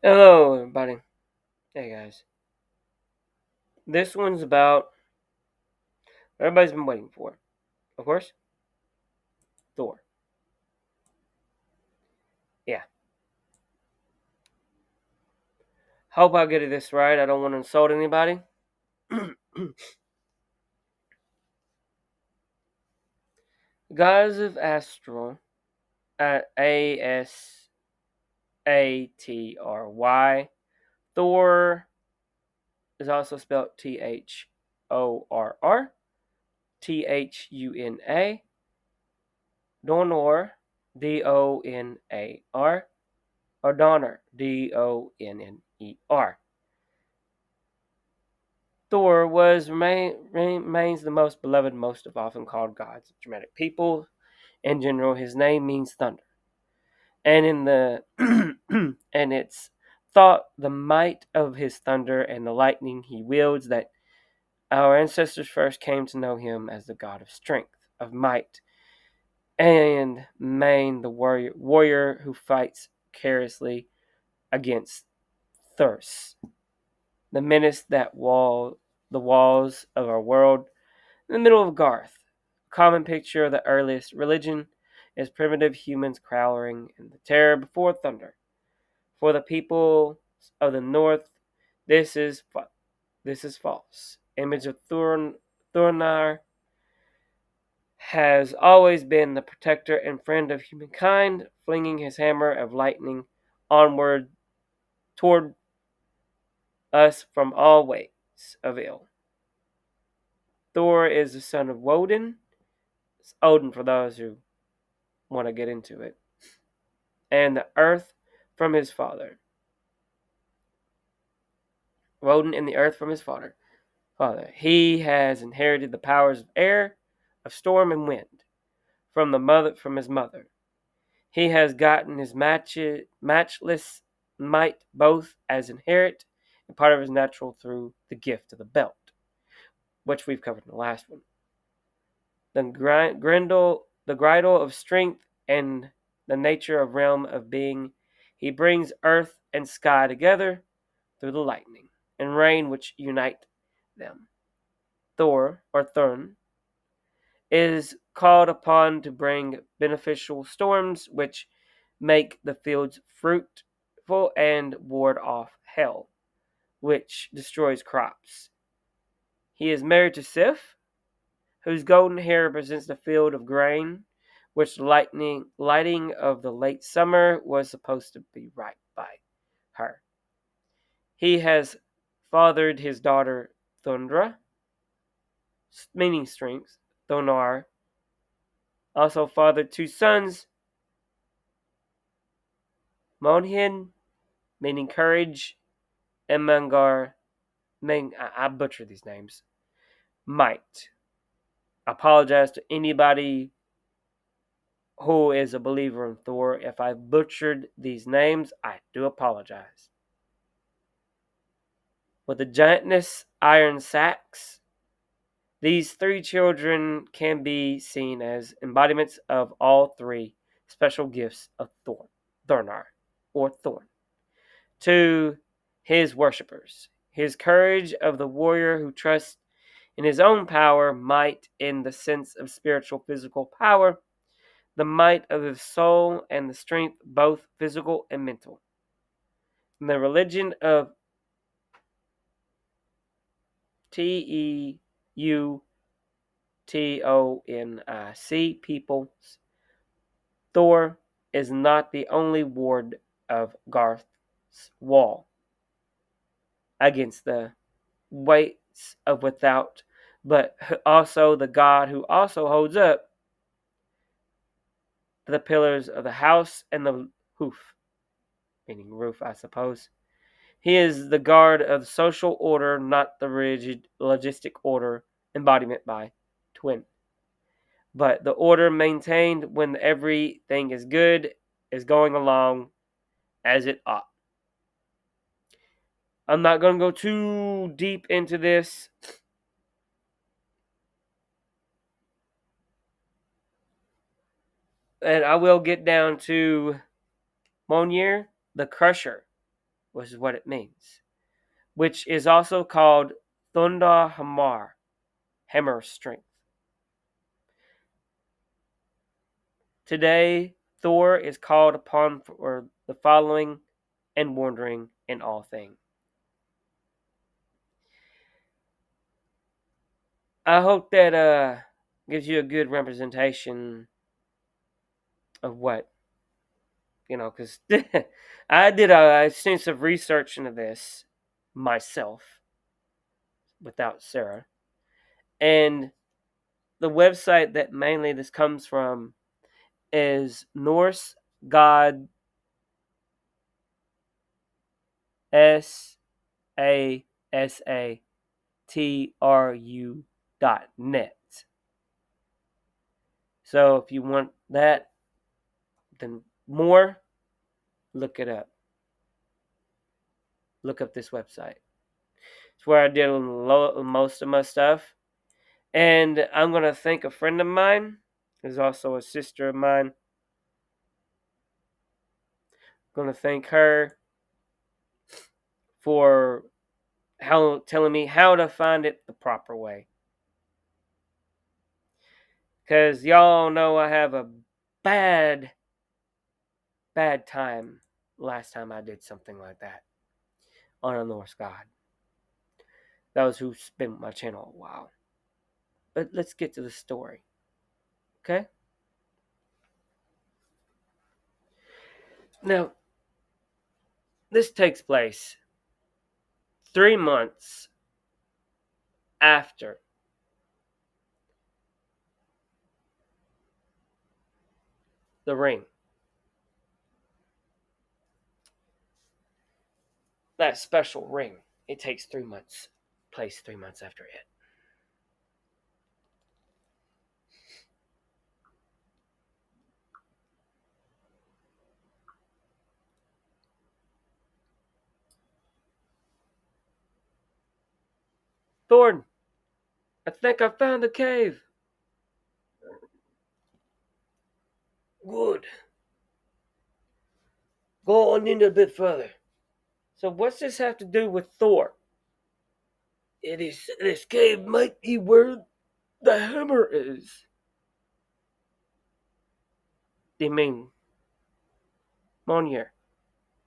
Hello, everybody. Hey, guys. This one's about what everybody's been waiting for. Of course, Thor. Yeah. Hope I get this right. I don't want to insult anybody. Gods of Astral at Asatry. Thor is also spelled Thorr. Donor, Donar, or Donner, Donner. Thor remains the most beloved, most of often called gods of Germanic people. In general, his name means thunder, and in the and it's thought the might of his thunder and the lightning he wields that our ancestors first came to know him as the god of strength, of might, and main the warrior who fights carelessly against thirst, the menace that the walls of our world. In the middle of Garth, a common picture of the earliest religion is primitive humans cowering in the terror before thunder. For the people of the north, this is this is false. Image of Thornar has always been the protector and friend of humankind, flinging his hammer of lightning onward toward us from all ways of ill. Thor is the son of Woden. It's Odin for those who want to get into it. And the earth from his father. Woden and the earth from his father. He has inherited the powers of air, of storm and wind, from his mother. He has gotten his matchless might both as inherent and part of his natural through the gift of the belt, which we've covered in the last one. The bridle of strength and the nature of realm of being, he brings earth and sky together through the lightning and rain which unite them. Thor, or Thurn, is called upon to bring beneficial storms which make the fields fruitful and ward off hell, which destroys crops. He is married to Sif, whose golden hair represents the field of grain, which lighting of the late summer was supposed to be right by her. He has fathered his daughter Thundra, meaning strength, Thonar, also fathered two sons, Monhin, meaning courage, and Mangar, meaning, I butcher these names, might. I apologize to anybody who is a believer in Thor. If I butchered these names, I do apologize. With the giantess Iron Sacs, these three children can be seen as embodiments of all three special gifts of Thornar, or Thorn, to his worshippers. His courage of the warrior who trusts in his own power, might in the sense of spiritual physical power, the might of his soul and the strength both physical and mental. In the religion of Teutonic peoples, Thor is not the only ward of Garth's wall against the weights of without, but also the god who also holds up the pillars of the house and the hoof, meaning roof, I suppose. He is the guard of social order, not the rigid logistic order embodiment by Twin, but the order maintained when everything is good, is going along as it ought. I'm not going to go too deep into this. And I will get down to Monier, the Crusher. which is what it means, which is also called Thunder Hamar, hammer of strength. Today, Thor is called upon for the following and wondering in all things. I hope that gives you a good representation of what, because I did a extensive research into this myself without Sarah. And the website that mainly this comes from is Norse God SASATRU.net. So if you want that, then more, look it up. Look up this website. It's where I did most of my stuff. And I'm going to thank a friend of mine, who's also a sister of mine. I'm going to thank her for telling me how to find it the proper way. Because y'all know I have a bad time last time I did something like that on a Norse god. Those who's been with my channel a while. But let's get to the story. Okay? Now, this takes place 3 months after the ring. That special ring. It takes 3 months. Place 3 months after it. Thorn, I think I found the cave. Good. Go on in a bit further. So what's this have to do with Thor? It is this cave might be where the hammer is. Do you mean Mjolnir?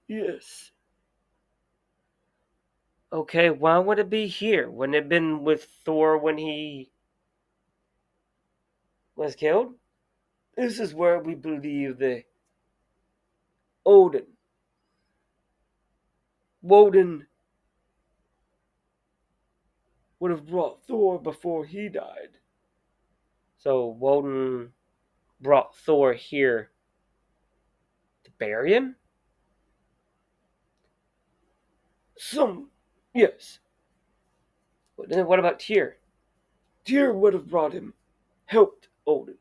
Yes. Okay, why would it be here? Wouldn't it have been with Thor when he was killed? This is where we believe that Woden would have brought Thor before he died. So Woden brought Thor here to bury him? Yes. Then what about Tyr? Tyr would have brought him, helped Odin.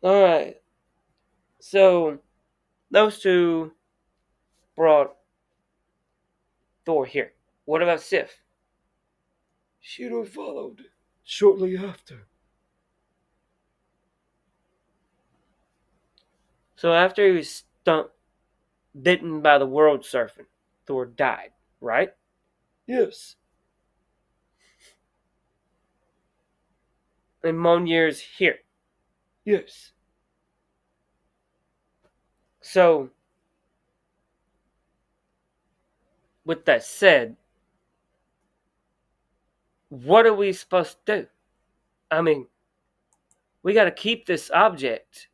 Alright. So, those two brought Thor here. What about Sif? Shiro followed shortly after. So after he was bitten by the world serpent, Thor died, right? Yes. And Mjolnir's here. Yes. So, with that said, what are we supposed to do? I mean, we got to keep this object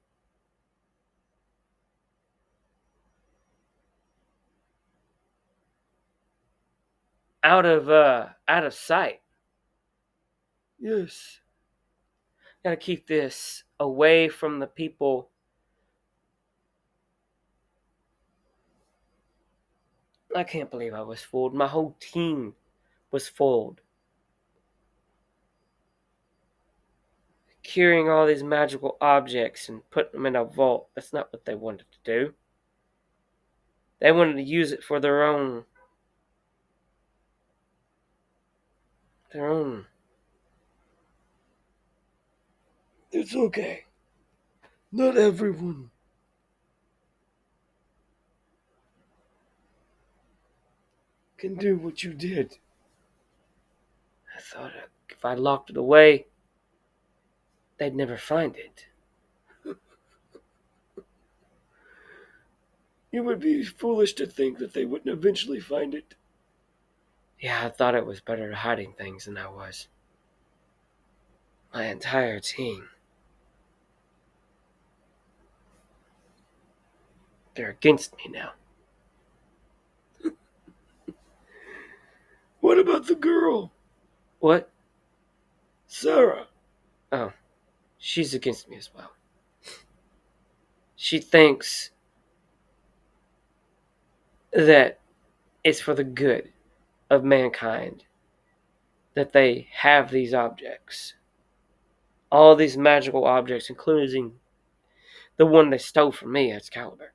out of sight. Yes. Got to keep this away from the people. I can't believe I was fooled. My whole team was fooled. Curing all these magical objects and putting them in a vault. That's not what they wanted to do. They wanted to use it for their own. It's okay. Not everyone can do what you did. I thought if I locked it away, they'd never find it. You would be foolish to think that they wouldn't eventually find it. Yeah, I thought it was better at hiding things than I was. My entire team. They're against me now. What about the girl? What? Sarah. Oh, she's against me as well. She thinks that it's for the good of mankind that they have these objects. All these magical objects, including the one they stole from me, Excalibur.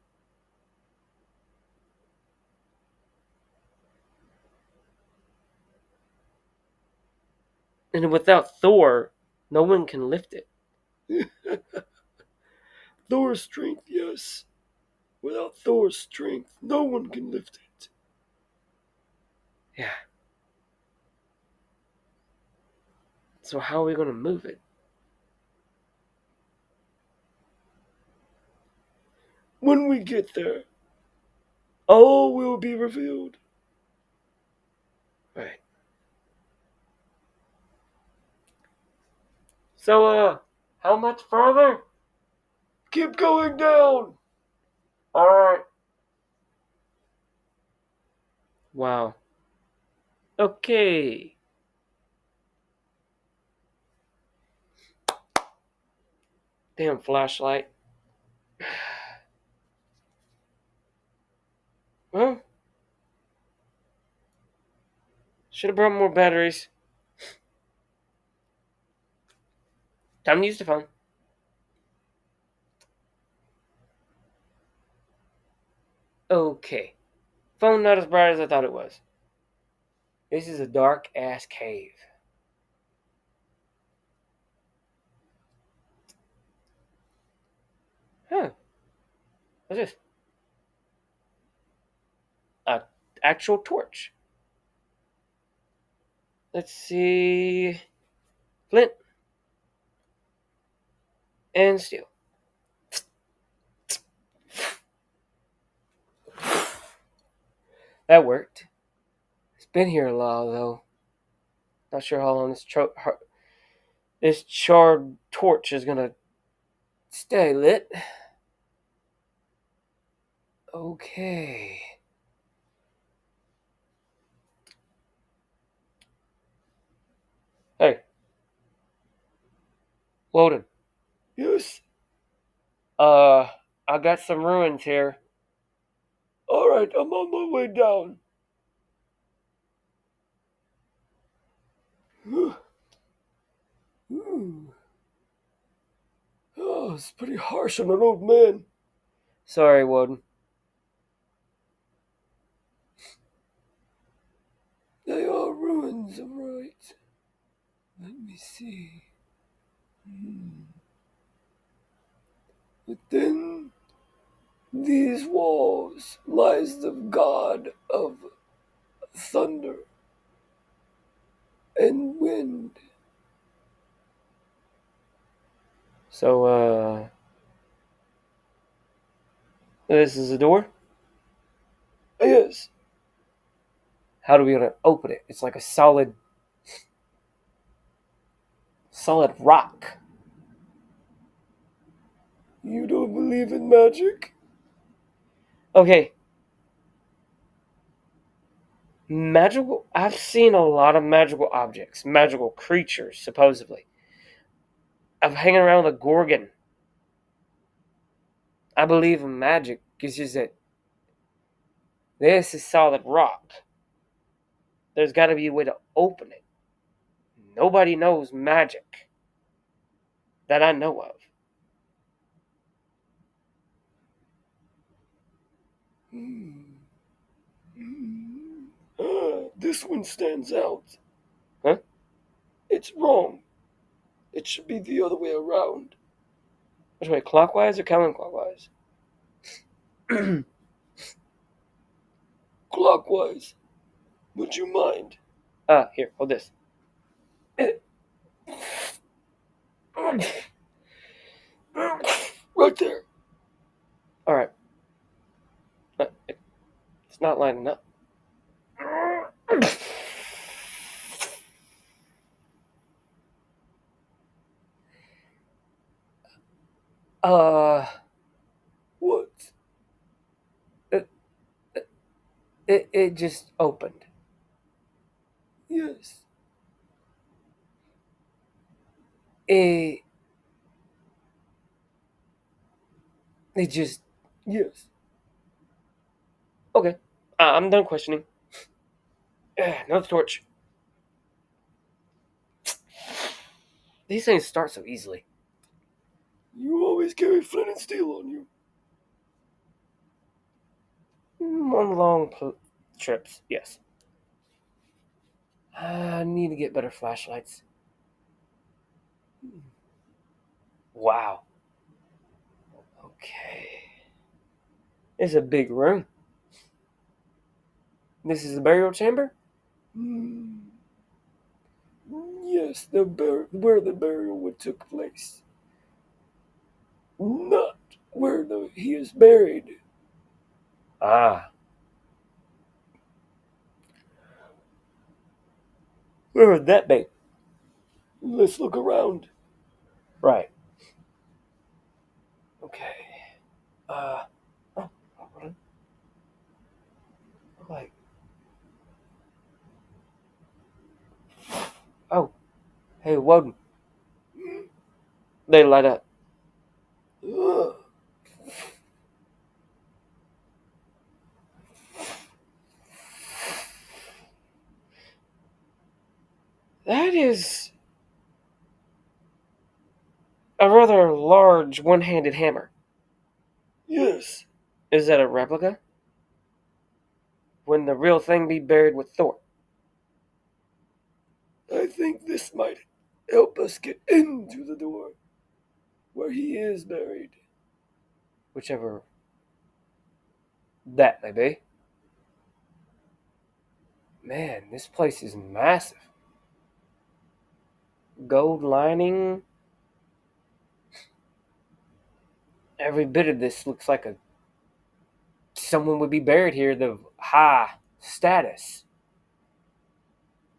And without Thor, no one can lift it. Thor's strength, yes. Without Thor's strength, no one can lift it. Yeah. So how are we going to move it? When we get there, all will be revealed. Right. So, how much further? Keep going down. Alright. Wow. Okay. Damn flashlight. Well, should have brought more batteries. Time to use the phone. Okay. Phone not as bright as I thought it was. This is a dark ass cave. Huh. What's this? A actual torch. Let's see. Flint and steel. That worked. It's been here a while though. Not sure how long this charred torch is gonna stay lit. Okay. Hey, Woden. Yes. I got some ruins here. All right, I'm on my way down. Oh, it's pretty harsh on an old man. Sorry, Woden. They are ruins, all right. Let me see. Within these walls lies the god of thunder and wind. So, this is a door? Yes. How do we gonna open it? It's like a solid rock. You don't believe in magic? Okay. Magical. I've seen a lot of magical objects, magical creatures, supposedly. I'm hanging around with a Gorgon. I believe in magic. It's just that this is solid rock. There's got to be a way to open it. Nobody knows magic that I know of. This one stands out. Huh? It's wrong. It should be the other way around. Which way, clockwise or counterclockwise? Clockwise. Would you mind? Here, hold this. Right there. All right. It's not lining up. What? It just opened. Yes. It just, yes. Okay. I'm done questioning. Another torch. These things start so easily. You always carry flint and steel on you. On long trips, yes. I need to get better flashlights. Wow. Okay. It's a big room. This is the burial chamber? Yes, where the burial would took place. Not where he is buried. Ah. Where would that be? Let's look around. Right. Okay. Oh, hold on. Like. Oh. Hey, Woden. They light up. That is a rather large one-handed hammer. Yes. Is that a replica? Wouldn't the real thing be buried with Thor? I think this might help us get into the door where he is buried. Whichever that may be. Man, this place is massive. Gold lining. Every bit of this looks like someone would be buried here of high status.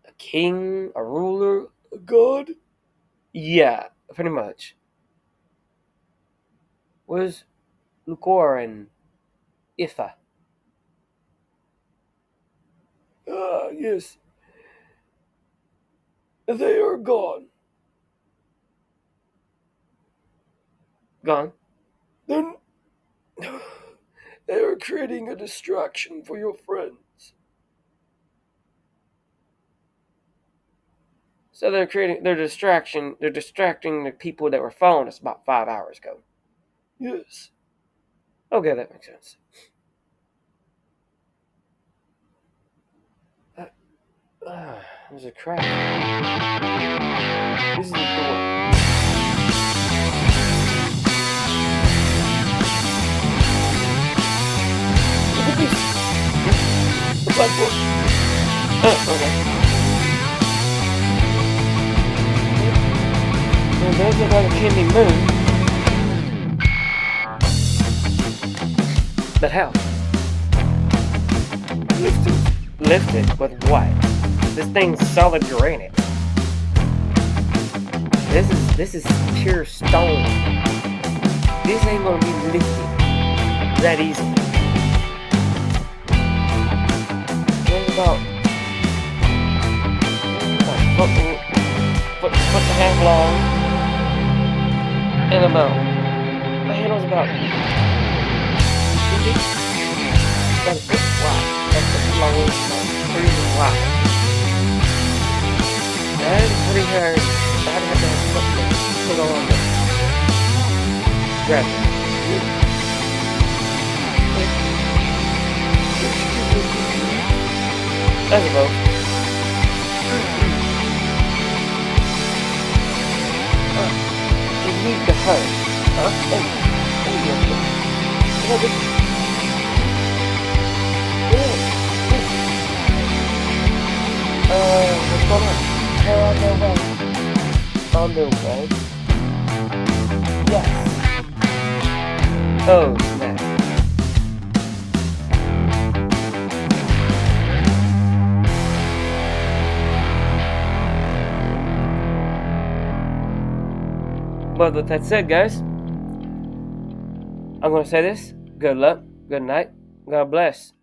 A king, a ruler, a god? Yeah, pretty much. Where's Lucor and Ifa? Yes. They are gone. Gone? Then they are creating a distraction for your friends. So they're distracting the people that were following us about 5 hours ago. Yes. Okay, that makes sense. There's a crack. This is the door. Look at this. The blackboard. Oh, okay. Well, there's another kidney moon. But how? Lifted with what? This thing's solid granite. This is pure stone. This ain't gonna be lifted that easily. There's about foot and a half long, and about my handle's about 2 feet. About a foot wide. That's a long, 3 feet wide. That is pretty hard. I'd have to have something to put on the grab it. I suppose. It needs to hurt. Huh? on their way. On their way. Yes. Oh, snap. Well, with that said, guys, I'm going to say this. Good luck. Good night. God bless.